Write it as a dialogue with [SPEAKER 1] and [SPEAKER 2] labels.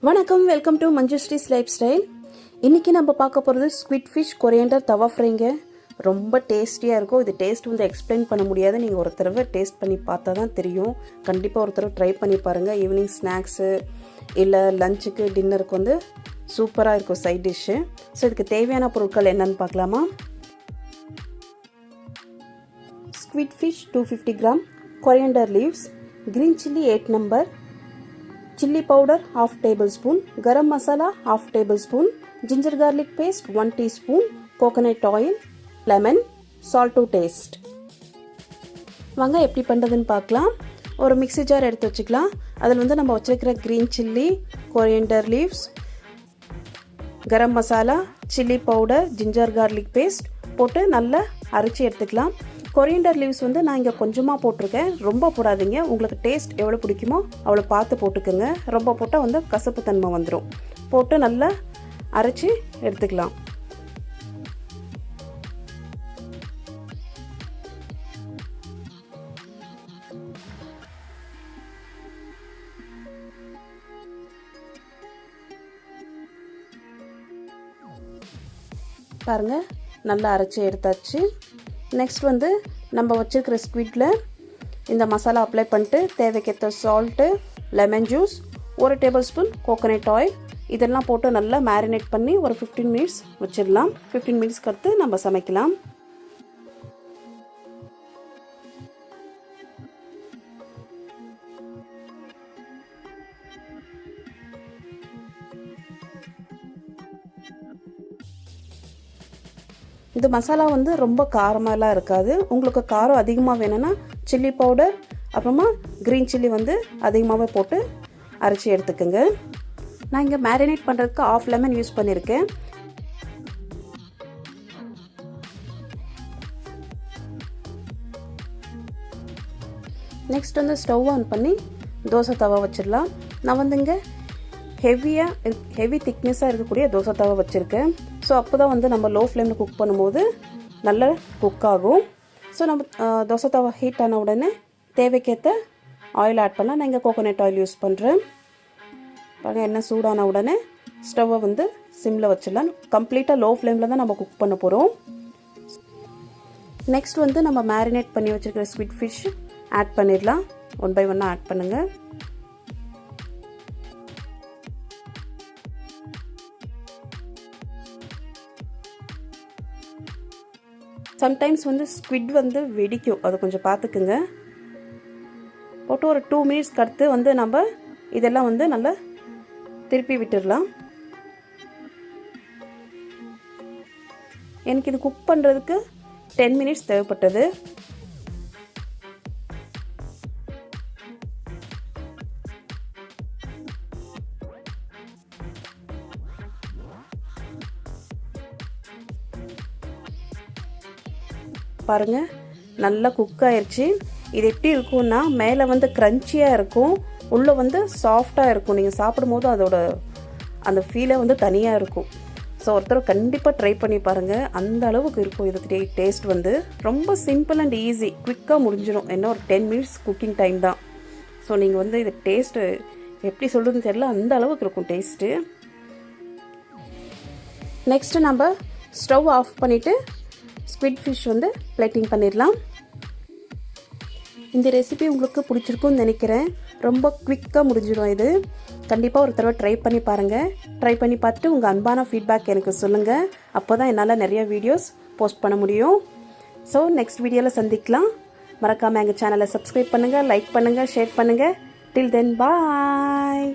[SPEAKER 1] வணக்கம், welcome to மஞ்சுஸ்ரீஸ் life style. இன்றைக்கி நம்ம பார்க்க போகிறது ஸ்குவிட்ஃபிஷ் கொரியாண்டர் தவா ஃப்ரைங்க. ரொம்ப டேஸ்டியாக இருக்கும். இது டேஸ்ட் வந்து எக்ஸ்பிளைன் பண்ண முடியாது. நீங்கள் ஒரு தடவை டேஸ்ட் பண்ணி பார்த்தா தான் தெரியும். கண்டிப்பாக ஒரு தடவை ட்ரை பண்ணி பாருங்கள். ஈவினிங் ஸ்நாக்ஸு இல்லை லஞ்சுக்கு டின்னருக்கு வந்து சூப்பராக இருக்கும் சைட் டிஷ்ஷு. ஸோ இதுக்கு தேவையான பொருட்கள் என்னென்னு பார்க்கலாமா? ஸ்குவிட்ஃபிஷ் 250 gram, coriander leaves, green chilli 8 number, chilli powder half tablespoon, garam masala half tablespoon, ginger garlic paste 1 teaspoon, coconut oil, lemon, salt to taste. வாங்க எப்படி பண்ணுறதுன்னு பார்க்கலாம். ஒரு மிக்ஸி ஜார் எடுத்து வச்சுக்கலாம். அதில் வந்து நம்ம வச்சுருக்கிற green chilli, coriander leaves, garam masala, chilli powder, ginger garlic paste போட்டு நல்லா அரைச்சி எடுத்துக்கலாம். கொரியண்டர் லீவ்ஸ் வந்து நான் இங்கே கொஞ்சமாக போட்டிருக்கேன். ரொம்ப போடாதீங்க. உங்களுக்கு டேஸ்ட் எவ்வளோ பிடிக்குமோ அவ்வளோ பார்த்து போட்டுக்கோங்க. ரொம்ப போட்டால் வந்து கசப்பு தன்மை வந்துடும். போட்டு நல்லா அரைச்சி எடுத்துக்கலாம். பாருங்கள், நல்லா அரைச்சி எடுத்தாச்சு. நெக்ஸ்ட் வந்து நம்ம வச்சுருக்கிற ஸ்குவிட்டில் இந்த மசாலா அப்ளை பண்ணிட்டு தேவைக்கேற்ற salt, lemon juice, 1 table spoon coconut oil இதெல்லாம் போட்டு நல்லா மேரினேட் பண்ணி ஒரு 15 மினிட்ஸ் வச்சிடலாம். 15 மினிட்ஸ்க்கு அடுத்து நம்ம சமைக்கலாம். இந்த மசாலா வந்து ரொம்ப காரமாலாம் இருக்காது. உங்களுக்கு காரம் அதிகமாக வேணும்னா சில்லி பவுடர் அப்புறமா க்ரீன் சில்லி வந்து அதிகமாகவே போட்டு அரைச்சி எடுத்துக்கோங்க. நான் இங்கே மேரினேட் பண்ணுறதுக்கு ½ லெமன் யூஸ் பண்ணியிருக்கேன். நெக்ஸ்ட் வந்து ஸ்டவ் ஆன் பண்ணி தோசை தவா வச்சிடலாம். நான் வந்து இங்கே ஹெவி திக்னஸாக இருக்கக்கூடிய தோசை தவா வச்சுருக்கேன். ஸோ அப்போ தான் வந்து நம்ம லோ ஃப்ளேமில் குக் பண்ணும்போது நல்லா குக் ஆகும். ஸோ நம்ம தோசை தவா ஹீட் ஆன உடனே தேவைக்கேற்ற ஆயில் ஆட் பண்ணலாம். நான் இங்கே கோகோனட் ஆயில் யூஸ் பண்ணுறேன். பாருங்கள், எண்ணெய் சூடான உடனே ஸ்டவ்வை வந்து சிம்மில் வச்சிடலாம். கம்ப்ளீட்டாக லோ ஃப்ளேமில் தான் நம்ம குக் பண்ண போகிறோம். நெக்ஸ்ட் வந்து நம்ம மேரினேட் பண்ணி வச்சுருக்கிற ஸ்குவிட் ஃபிஷ் ஆட் பண்ணிடலாம். 1 by 1 ஆட் பண்ணுங்கள். சம்டைம்ஸ் வந்து ஸ்குவிட் வந்து வெடிக்கும், அது கொஞ்சம் பார்த்துக்குங்க. போட்டு ஒரு 2 மினிட்ஸ்க்கு அடுத்து வந்து நம்ம இதெல்லாம் வந்து நல்லா திருப்பி விட்டுடலாம். எனக்கு இது குக் பண்ணுறதுக்கு 10 மினிட்ஸ் தேவைப்பட்டது. பாருங்கள், நல்லா குக் ஆயிடுச்சு. இது எப்படி இருக்கும்னா மேலே வந்து க்ரன்ச்சியாக இருக்கும், உள்ளே வந்து சாஃப்டாக இருக்கும். நீங்கள் சாப்பிடும்போது அதோட அந்த ஃபீலை வந்து தனியாக இருக்கும். ஸோ ஒருத்தர் கண்டிப்பாக ட்ரை பண்ணி பாருங்கள். அந்த அளவுக்கு இருக்கும் இது டேஸ்ட். வந்து ரொம்ப சிம்பிள் அண்ட் ஈஸி, குவிக்காக முடிஞ்சிடும். என்ன ஒரு 10 மினிட்ஸ் குக்கிங் டைம் தான். ஸோ நீங்கள் வந்து இது டேஸ்ட்டு எப்படி சொல்கிறதுன்னு தெரியல, அந்த அளவுக்கு இருக்கும் டேஸ்ட்டு. நெக்ஸ்ட்டு நம்ம ஸ்டவ் ஆஃப் பண்ணிவிட்டு ஸ்குவிட் ஃபிஷ் வந்து பிளேட்டிங் பண்ணிடலாம். இந்த ரெசிபி உங்களுக்கு பிடிச்சிருக்குன்னு நினைக்கிறேன். ரொம்ப குவிக்காக முடிஞ்சிடும் இது. கண்டிப்பாக ஒரு தடவை ட்ரை பண்ணி பாருங்கள். ட்ரை பண்ணி பார்த்துட்டு உங்கள் அன்பான ஃபீட்பேக் எனக்கு சொல்லுங்கள். அப்போ தான் என்னால் நிறைய வீடியோஸ் போஸ்ட் பண்ண முடியும். ஸோ நெக்ஸ்ட் வீடியோவில் சந்திக்கலாம். மறக்காமல் எங்கள் சேனலை சப்ஸ்கிரைப் பண்ணுங்கள், லைக் பண்ணுங்கள், ஷேர் பண்ணுங்கள். டில் தென் பாய்.